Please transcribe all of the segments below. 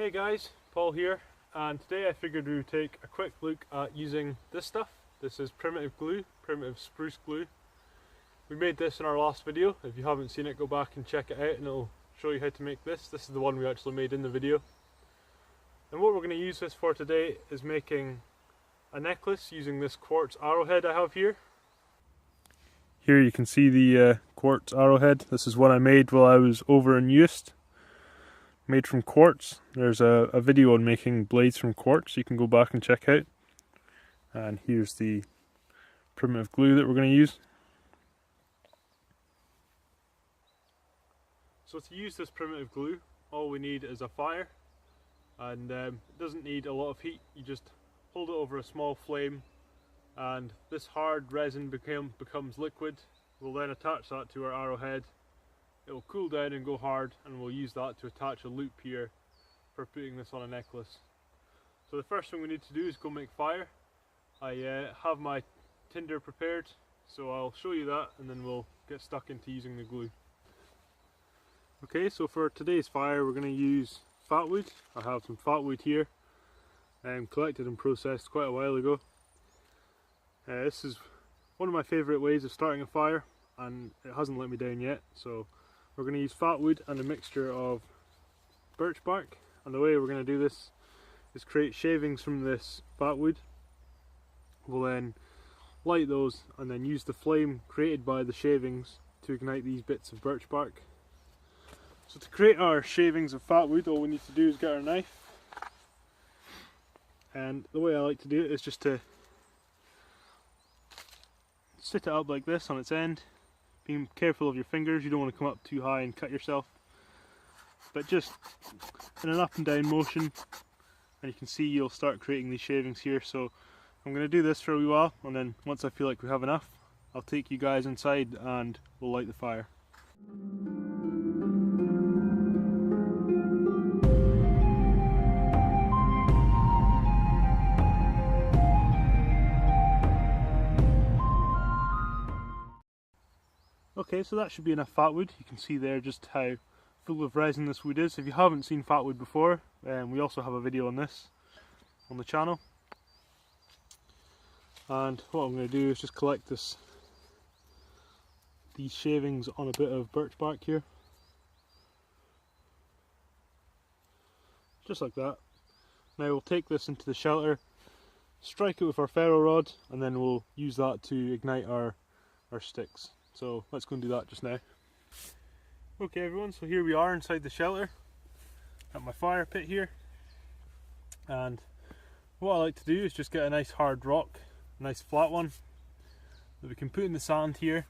Hey guys, Paul here, and today I figured we would take a quick look at using this stuff. This is primitive glue, primitive spruce glue. We made this in our last video. If you haven't seen it, go back and check it out and it'll show you how to make this. This is the one we actually made in the video. And what we're going to use this for today is making a necklace using this quartz arrowhead I have here. Here you can see the quartz arrowhead. This is one I made while I was over in Uist. Made from quartz. There's a video on making blades from quartz you can go back and check out. And here's the primitive glue that we're going to use. So to use this primitive glue, all we need is a fire, and it doesn't need a lot of heat. You just hold it over a small flame and this hard resin becomes liquid. We'll then attach that to our arrowhead. It will cool down and go hard, and we'll use that to attach a loop here for putting this on a necklace. So the first thing we need to do is go make fire. I have my tinder prepared, so I'll show you that and then we'll get stuck into using the glue. Okay, so for today's fire we're going to use fat wood. I have some fat wood here, collected and processed quite a while ago. This is one of my favourite ways of starting a fire, and it hasn't let me down yet. So we're going to use fat wood and a mixture of birch bark, and the way we're going to do this is create shavings from this fat wood. We'll then light those and then use the flame created by the shavings to ignite these bits of birch bark. So to create our shavings of fat wood, all we need to do is get our knife, and the way I like to do it is just to sit it up like this on its end. Being careful of your fingers, you don't want to come up too high and cut yourself, but just in an up and down motion, and you can see you'll start creating these shavings here. So I'm going to do this for a wee while, and then once I feel like we have enough, I'll take you guys inside and we'll light the fire. Okay, so that should be enough fat wood. You can see there just how full of resin this wood is. If you haven't seen fat wood before, we also have a video on this on the channel. And what I'm going to do is just collect these shavings on a bit of birch bark here. Just like that. Now we'll take this into the shelter, strike it with our ferro rod, and then we'll use that to ignite our sticks. So let's go and do that just now. Okay everyone, so here we are inside the shelter at my fire pit here, and what I like to do is just get a nice hard rock, a nice flat one that we can put in the sand here,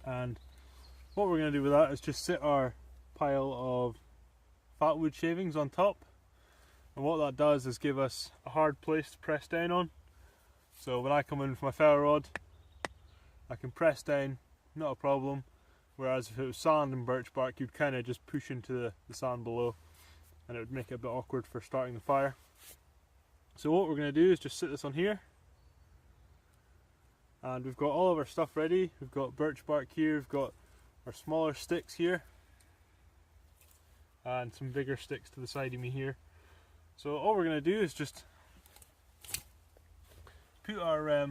and what we're going to do with that is just sit our pile of fat wood shavings on top, and what that does is give us a hard place to press down on. So when I come in with my ferro rod, I can press down, not a problem, whereas if it was sand and birch bark, you'd kind of just push into the sand below, and it would make it a bit awkward for starting the fire. So what we're going to do is just sit this on here, and we've got all of our stuff ready. We've got birch bark here, we've got our smaller sticks here, and some bigger sticks to the side of me here. So all we're going to do is just put our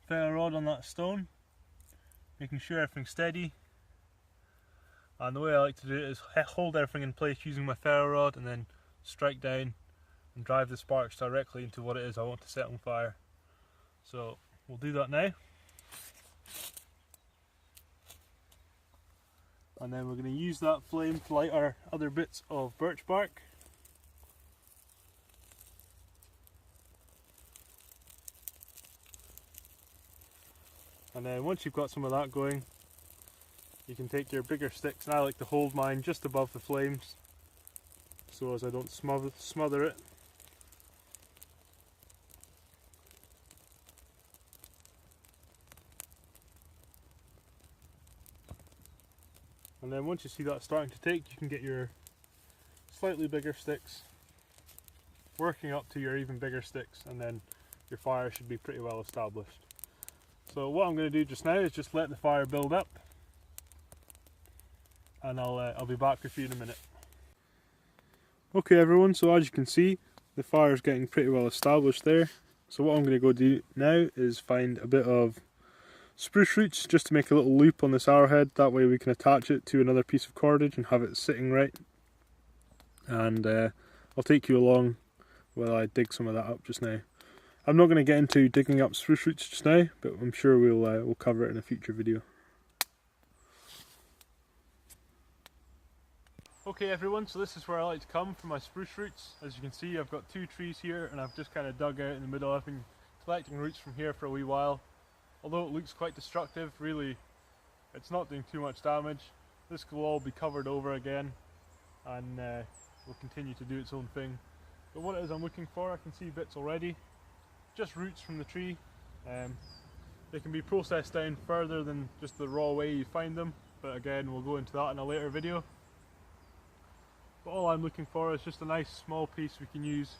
ferro rod on that stone, making sure everything's steady. And the way I like to do it is hold everything in place using my ferro rod, and then strike down and drive the sparks directly into what it is I want to set on fire. So we'll do that now. And then we're going to use that flame to light our other bits of birch bark. And then once you've got some of that going, you can take your bigger sticks, and I like to hold mine just above the flames so as I don't smother it. And then once you see that starting to take, you can get your slightly bigger sticks working up to your even bigger sticks, and then your fire should be pretty well established. So what I'm going to do just now is just let the fire build up, and I'll be back with you in a minute. Okay everyone, so as you can see, the fire's getting pretty well established there. So what I'm going to go do now is find a bit of spruce roots just to make a little loop on this arrowhead. That way we can attach it to another piece of cordage and have it sitting right. And I'll take you along while I dig some of that up just now. I'm not going to get into digging up spruce roots just now, but I'm sure we'll cover it in a future video. Okay everyone, so this is where I like to come for my spruce roots. As you can see, I've got 2 trees here and I've just kind of dug out in the middle. I've been collecting roots from here for a wee while. Although it looks quite destructive, really it's not doing too much damage. This will all be covered over again and will continue to do its own thing. But what it is I'm looking for, I can see bits already. Just roots from the tree. They can be processed down further than just the raw way you find them, but again we'll go into that in a later video. But all I'm looking for is just a nice small piece we can use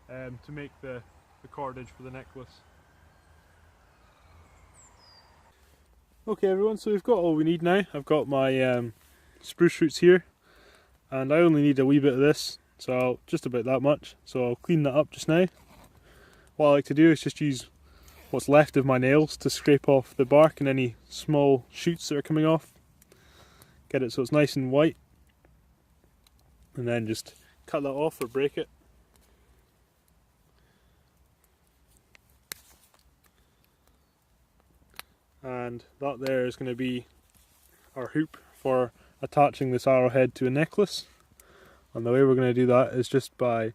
to make the cordage for the necklace. Okay everyone, so we've got all we need now. I've got my spruce roots here and I only need a wee bit of this, so just about that much. So I'll clean that up just now. What I like to do is just use what's left of my nails to scrape off the bark and any small shoots that are coming off. Get it so it's nice and white. And then just cut that off or break it. And that there is going to be our hoop for attaching this arrowhead to a necklace. And the way we're going to do that is just by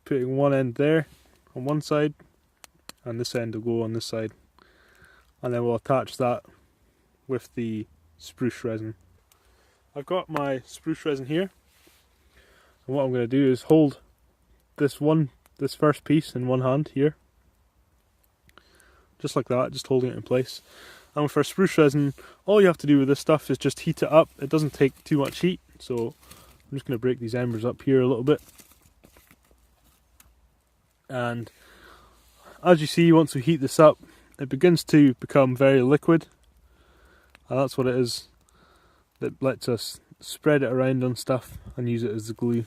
putting one end there on one side and this end will go on this side, and then we'll attach that with the spruce resin. I've got my spruce resin here. And what I'm going to do is hold this first piece in one hand here, just like that, just holding it in place. And with our spruce resin, all you have to do with this stuff is just heat it up. It doesn't take too much heat, so I'm just going to break these embers up here a little bit. And as you see, once we heat this up, it begins to become very liquid, and that's what it is that lets us spread it around on stuff and use it as the glue.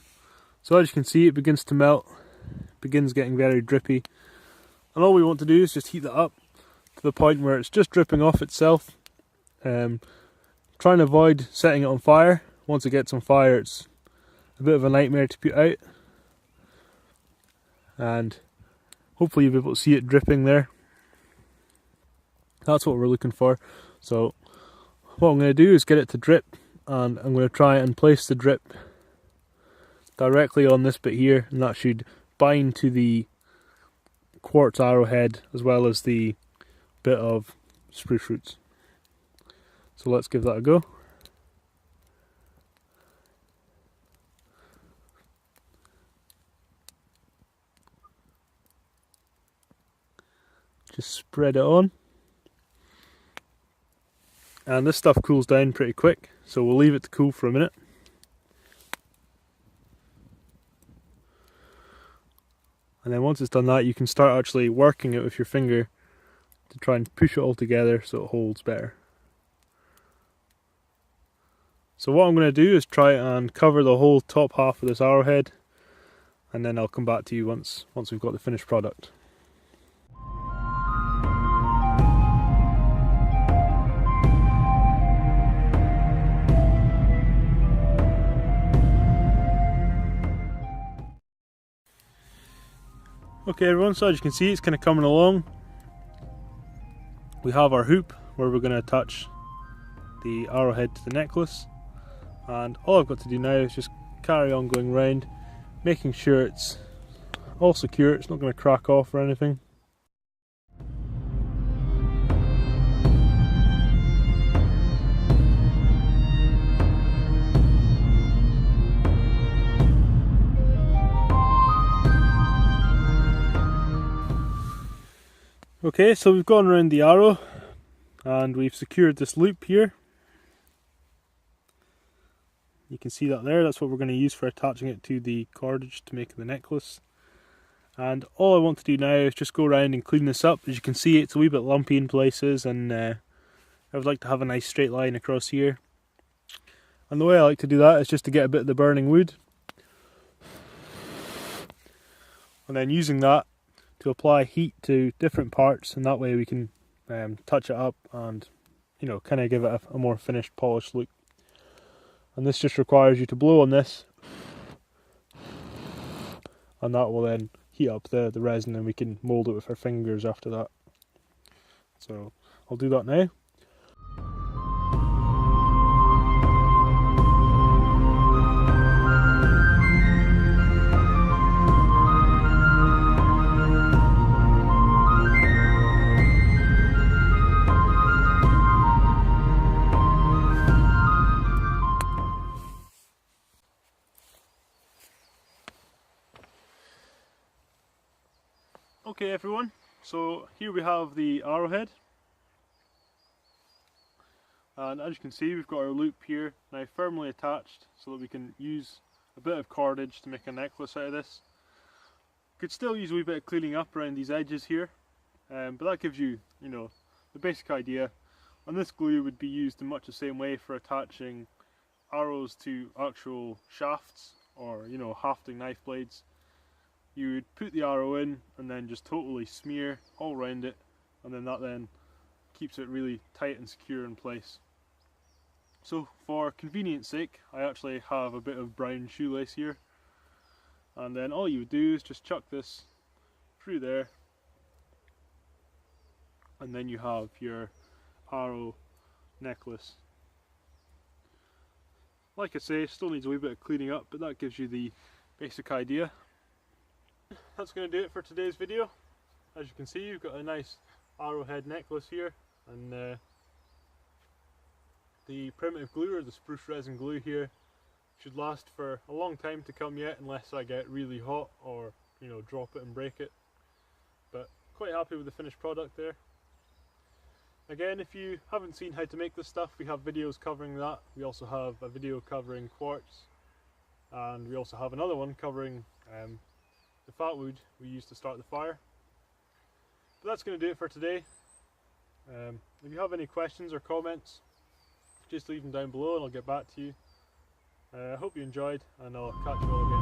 So as you can see, it begins to melt, begins getting very drippy, and all we want to do is just heat that up to the point where it's just dripping off itself. Try and avoid setting it on fire. Once it gets on fire, it's a bit of a nightmare to put out, and hopefully you'll be able to see it dripping there. That's what we're looking for. So what I'm going to do is get it to drip, and I'm going to try and place the drip directly on this bit here, and that should bind to the quartz arrowhead as well as the bit of spruce roots. So let's give that a go. Just spread it on. And this stuff cools down pretty quick, so we'll leave it to cool for a minute. And then once it's done that, you can start actually working it with your finger to try and push it all together so it holds better. So what I'm going to do is try and cover the whole top half of this arrowhead, and then I'll come back to you once we've got the finished product. Okay everyone, so as you can see, it's kind of coming along. We have our hoop where we're going to attach the arrowhead to the necklace, and all I've got to do now is just carry on going round, making sure it's all secure, it's not going to crack off or anything. Okay, so we've gone around the arrow and we've secured this loop here. You can see that there, that's what we're going to use for attaching it to the cordage to make the necklace. And all I want to do now is just go around and clean this up. As you can see, it's a wee bit lumpy in places, and I would like to have a nice straight line across here. And the way I like to do that is just to get a bit of the burning wood, and then using that to apply heat to different parts, and that way we can touch it up and, you know, kind of give it a more finished, polished look. And this just requires you to blow on this, and that will then heat up the resin, and we can mould it with our fingers after that. So I'll do that now. Okay everyone, so here we have the arrowhead, and as you can see we've got our loop here now firmly attached so that we can use a bit of cordage to make a necklace out of this. Could still use a wee bit of cleaning up around these edges here, but that gives you, you know, the basic idea. And this glue would be used in much the same way for attaching arrows to actual shafts, or, you know, hafting knife blades. You would put the arrow in and then just totally smear all around it, and then that then keeps it really tight and secure in place. So for convenience sake, I actually have a bit of brown shoelace here, and then all you would do is just chuck this through there, and then you have your arrow necklace. Like I say, still needs a wee bit of cleaning up, but that gives you the basic idea. That's going to do it for today's video. As you can see, you've got a nice arrowhead necklace here, and the primitive glue, or the spruce resin glue here, should last for a long time to come yet, unless I get really hot or, you know, drop it and break it. But quite happy with the finished product there. Again, if you haven't seen how to make this stuff, we have videos covering that. We also have a video covering quartz, and we also have another one covering the fat wood we use to start the fire. But that's going to do it for today. If you have any questions or comments, just leave them down below and I'll get back to you. I hope you enjoyed, and I'll catch you all again.